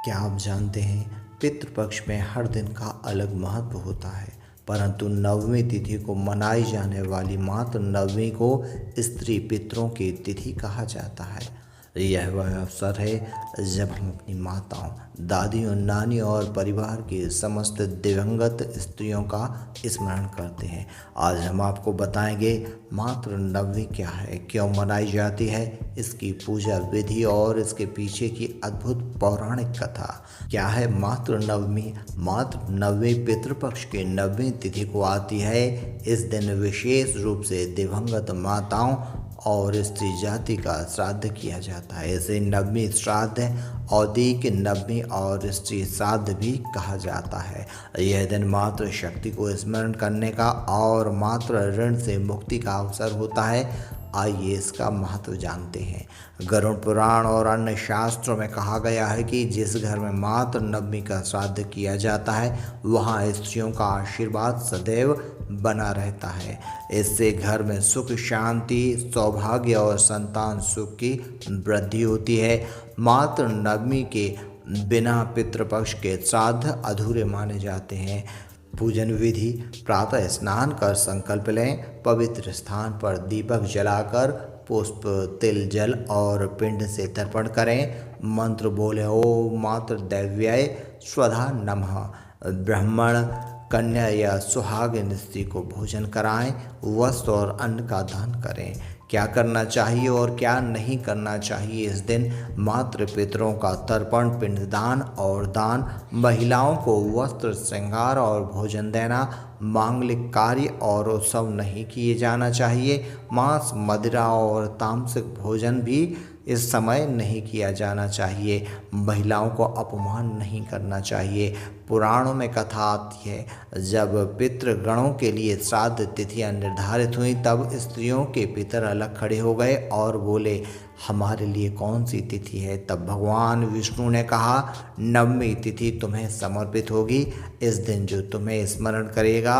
क्या आप जानते हैं पितृपक्ष में हर दिन का अलग महत्व होता है, परंतु नवमी तिथि को मनाई जाने वाली मात्र नवमी को स्त्री पितरों की तिथि कहा जाता है। यह वह अवसर है जब हम अपनी माताओं, दादियों, नानी और परिवार की समस्त दिवंगत स्त्रियों का स्मरण करते हैं। आज हम आपको बताएंगे मातृ नवमी क्या है, क्यों मनाई जाती है, इसकी पूजा विधि और इसके पीछे की अद्भुत पौराणिक कथा। क्या है मातृ नवमी? मातृ नवमी पितृपक्ष की नवमी तिथि को आती है। इस दिन विशेष रूप से दिवंगत माताओं और स्त्री जाति का श्राद्ध किया जाता है। इसे नवमी श्राद्ध, औदिक नवमी और स्त्री श्राद्ध भी कहा जाता है। यह दिन मातृ शक्ति को स्मरण करने का और मातृ ऋण से मुक्ति का अवसर होता है। आइए इसका महत्व जानते हैं। गरुड़ पुराण और अन्य शास्त्रों में कहा गया है कि जिस घर में मातृ नवमी का श्राद्ध किया जाता है वहाँ स्त्रियों का आशीर्वाद सदैव बना रहता है। इससे घर में सुख, शांति, सौभाग्य और संतान सुख की वृद्धि होती है। मातृ नवमी के बिना पितृपक्ष के श्राद्ध अधूरे माने जाते हैं। पूजन विधि: प्रातः स्नान कर संकल्प लें, पवित्र स्थान पर दीपक जलाकर पुष्प, तिल, जल और पिंड से तर्पण करें। मंत्र बोले ओम मातृ दैव्याय स्वधा नमः। ब्राह्मण, कन्या या सुहागिन स्त्री को भोजन कराएं, वस्त्र और अन्न का दान करें। क्या करना चाहिए और क्या नहीं करना चाहिए इस दिन? मातृ पितरों का तर्पण, पिंडदान और दान, महिलाओं को वस्त्र, श्रृंगार और भोजन देना, मांगलिक कार्य और उत्सव नहीं किए जाना चाहिए। मांस, मदिरा और तामसिक भोजन भी इस समय नहीं किया जाना चाहिए। महिलाओं को अपमान नहीं करना चाहिए। पुराणों में कथा आती है, जब पितृगणों के लिए श्राद्ध तिथियां निर्धारित हुई तब स्त्रियों के पितर अलग खड़े हो गए और बोले, हमारे लिए कौन सी तिथि है? तब भगवान विष्णु ने कहा, नवमी तिथि तुम्हें समर्पित होगी। इस दिन जो तुम्हें स्मरण करेगा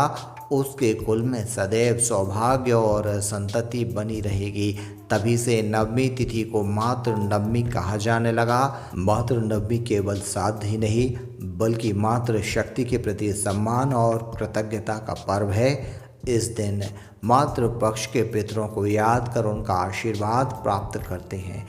उसके कुल में सदैव सौभाग्य और संतति बनी रहेगी। तभी से नवमी तिथि को मातृ नवमी कहा जाने लगा। मातृ नवमी केवल श्राद्ध ही नहीं बल्कि मातृ शक्ति के प्रति सम्मान और कृतज्ञता का पर्व है। इस दिन मातृ पक्ष के पितरों को याद कर उनका आशीर्वाद प्राप्त करते हैं।